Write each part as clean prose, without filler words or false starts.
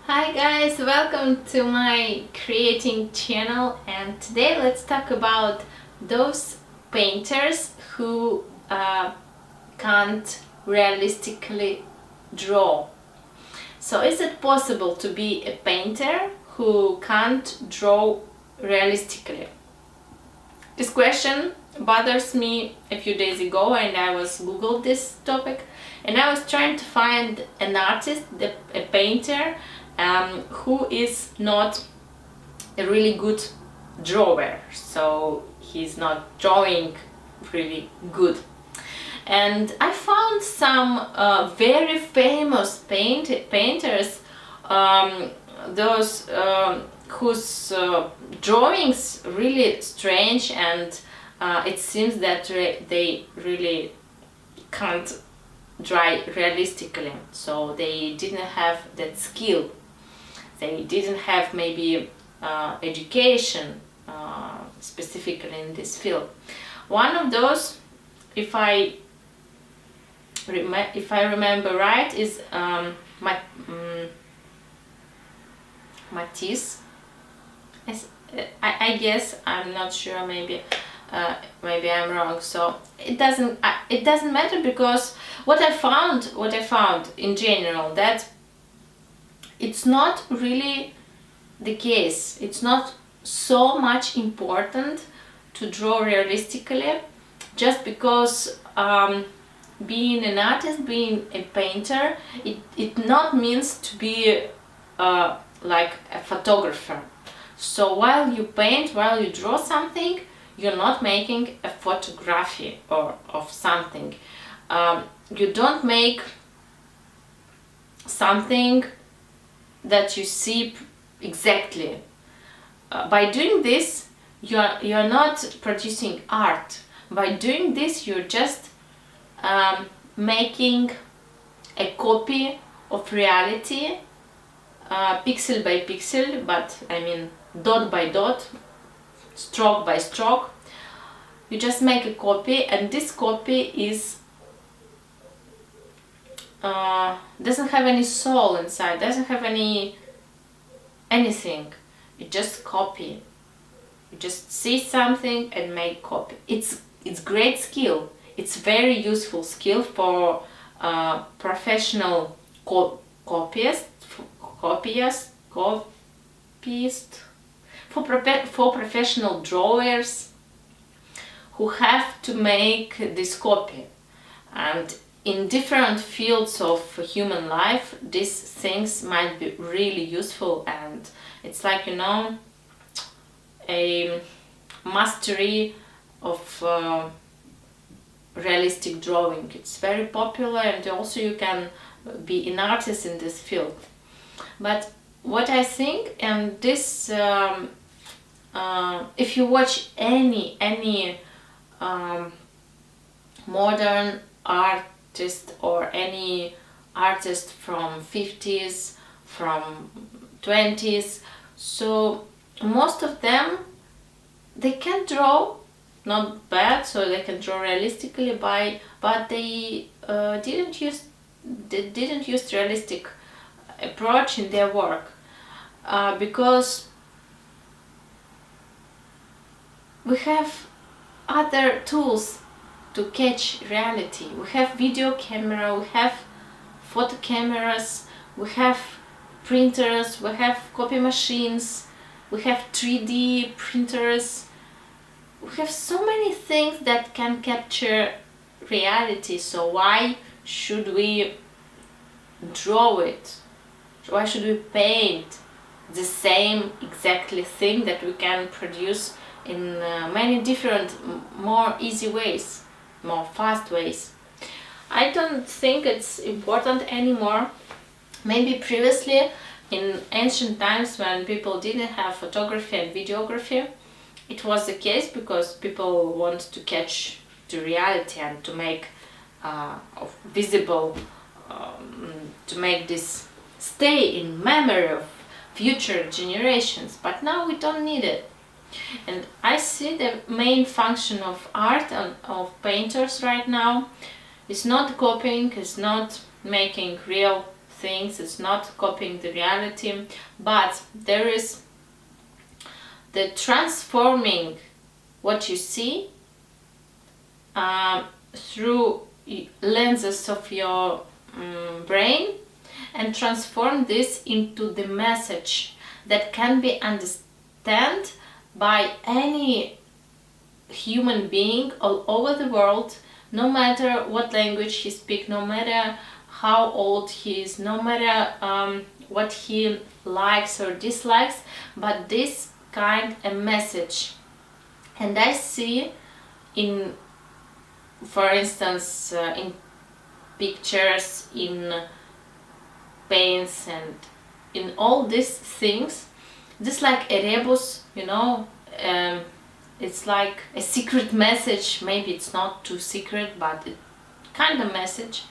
Hi guys, welcome to my creating channel, and today let's talk about those painters who can't realistically draw. So is it possible to be a painter who can't draw realistically? This question bothers me a few days ago, and I was googled this topic, and I was trying to find an artist, a painter who is not a really good drawer, so he's not drawing really good. And I found some very famous painters, those whose drawings really strange, and it seems that they really can't draw realistically, so they didn't have that skill. They didn't have maybe education specifically in this field. One of those, if I remember right, is Matisse. I guess, I'm not sure, maybe I'm wrong. So it doesn't matter, because what I found in general, that it's not really the case. It's not so much important to draw realistically, just because being an artist, being a painter, it not means to be like a photographer. So while you paint, while you draw something, you're not making a photography or of something. You don't make something that you see exactly. By doing this, you're not producing art. By doing this, you're just making a copy of reality, pixel by pixel, but I mean dot by dot, stroke by stroke. You just make a copy, and this copy is doesn't have any soul inside, doesn't have anything. You just copy. You just see something and make copy. It's great skill. It's very useful skill for professional copyists, for professional drawers who have to make this copy. And in different fields of human life, these things might be really useful, and it's like, a mastery of realistic drawing. It's very popular, and also you can be an artist in this field. But what I think, and this if you watch any modern artist, or any artist from 50s, from 20s, so most of them, they can draw not bad, so they can draw realistically, but they didn't use realistic approach in their work, because we have other tools to catch reality. We have video camera, we have photo cameras, we have printers, we have copy machines, we have 3D printers. We have so many things that can capture reality, so why should we draw it? Why should we paint the same exactly thing that we can produce in many different, more easy ways, more fast ways? I don't think it's important anymore. Maybe previously, in ancient times, when people didn't have photography and videography, it was the case, because people want to catch the reality and to make visible, to make this stay in memory of future generations. But now we don't need it. And I see the main function of art and of painters right now is not copying, is not making real things, it's not copying the reality, but there is the transforming what you see through lenses of your brain, and transform this into the message that can be understood by any human being all over the world, no matter what language he speaks, no matter how old he is, no matter what he likes or dislikes, but this kind of message. And I see in, for instance, in pictures, in paints, and in all these things, this like a rebus, you know, it's like a secret message. Maybe it's not too secret, but it kind of message.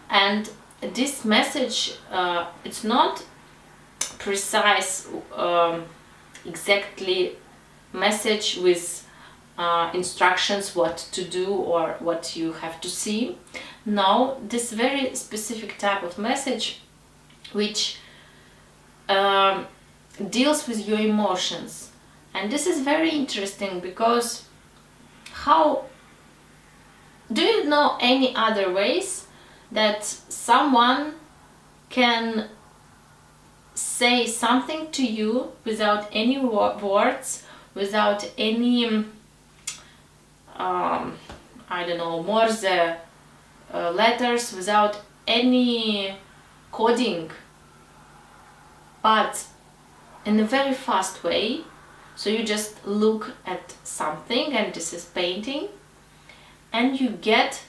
And this message, it's not precise, exactly message with instructions what to do or what you have to see. No, this very specific type of message which deals with your emotions. And this is very interesting, because how do you know any other ways that someone can say something to you without any words, without any I don't know, Morse letters, without any coding, but in a very fast way? So you just look at something, and this is painting, and you get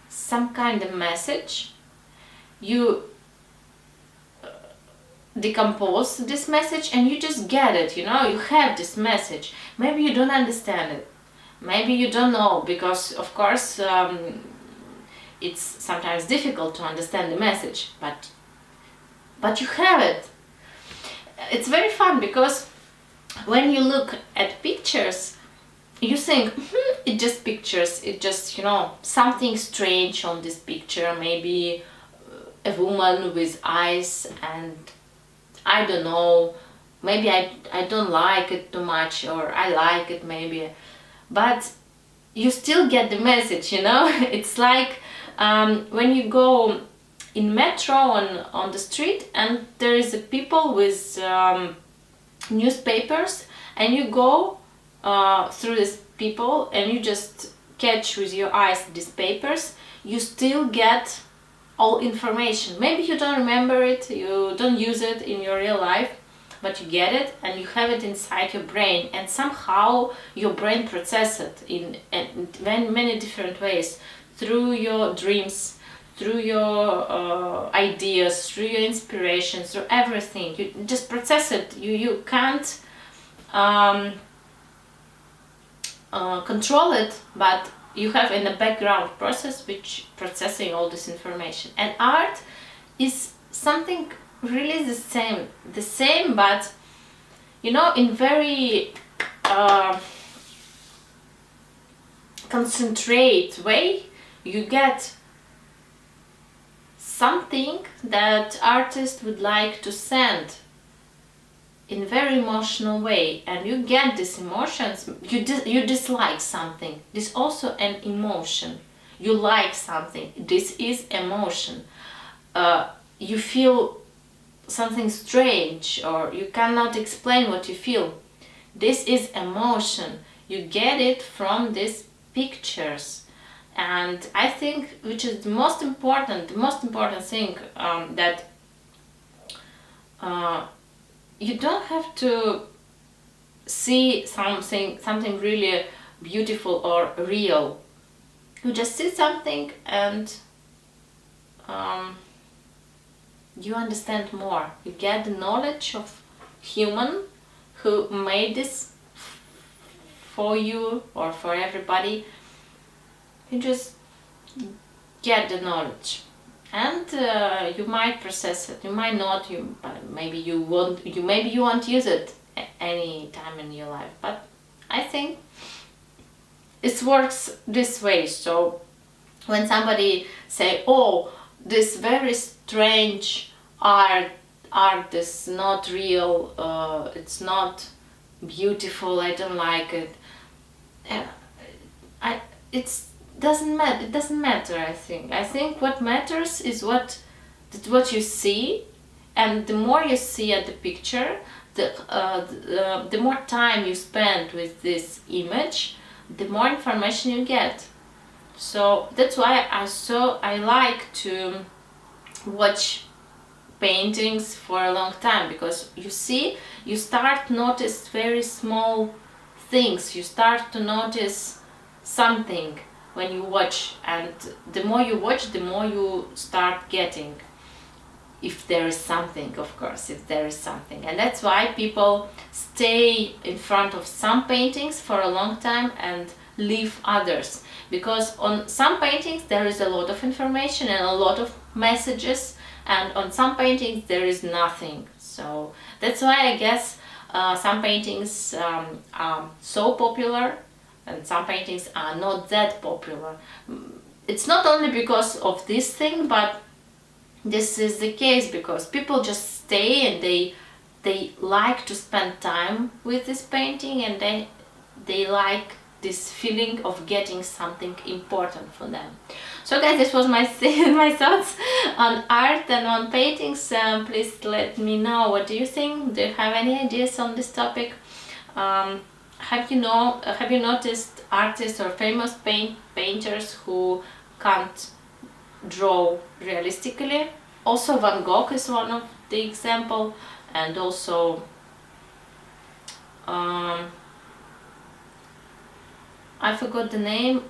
some kind of message. You decompose this message and you just get it, you know, you have this message. Maybe you don't understand it, maybe you don't know, because of course it's sometimes difficult to understand the message, but you have it. It's very fun, because when you look at pictures, you think, it's just pictures, it just, you know, something strange on this picture, maybe a woman with eyes, and I don't know, maybe I don't like it too much, or I like it maybe, but you still get the message, you know. It's like when you go in metro on the street, and there is a people with newspapers, and you go through these people, and you just catch with your eyes these papers, you still get all information. Maybe you don't remember it, you don't use it in your real life, but you get it, and you have it inside your brain, and somehow your brain processes it in many different ways, through your dreams, through your ideas, through your inspirations, through everything. You just process it. You can't control it, but you have in the background process which processing all this information. And art is something really the same, but you know, in very concentrate way. You get something that artist would like to send in very emotional way, and you get these emotions. You dislike something, this is also an emotion. You like something, this is emotion. You feel something strange, or you cannot explain what you feel, this is emotion. You get it from these pictures. And I think, which is the most important thing, that you don't have to see something really beautiful or real. You just see something, and you understand more. You get the knowledge of human who made this for you or for everybody. You just get the knowledge, and you might process it, you might not, maybe you won't use it any time in your life, but I think it works this way. So when somebody say, oh, this very strange art is not real, it's not beautiful, I don't like it. uh, it doesn't matter. I think what matters is what you see, and the more you see at the picture, the more time you spend with this image, the more information you get. So that's why I like to watch paintings for a long time, because you start notice very small things, you start to notice something when you watch, and the more you watch, the more you start getting, if there is something, of course, if there is something. And that's why people stay in front of some paintings for a long time and leave others, because on some paintings there is a lot of information and a lot of messages, and on some paintings there is nothing. So that's why I guess some paintings are so popular and some paintings are not that popular. It's not only because of this thing, but this is the case because people just stay and they like to spend time with this painting, and they like this feeling of getting something important for them. So guys, this was my my thoughts on art and on paintings. Please let me know, what do you think? Do you have any ideas on this topic? Have you noticed artists or famous painters who can't draw realistically? Also Van Gogh is one of the example, and also I forgot the name,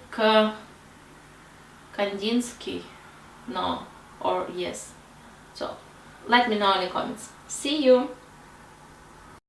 Kandinsky, no, or yes. So let me know in the comments. See you!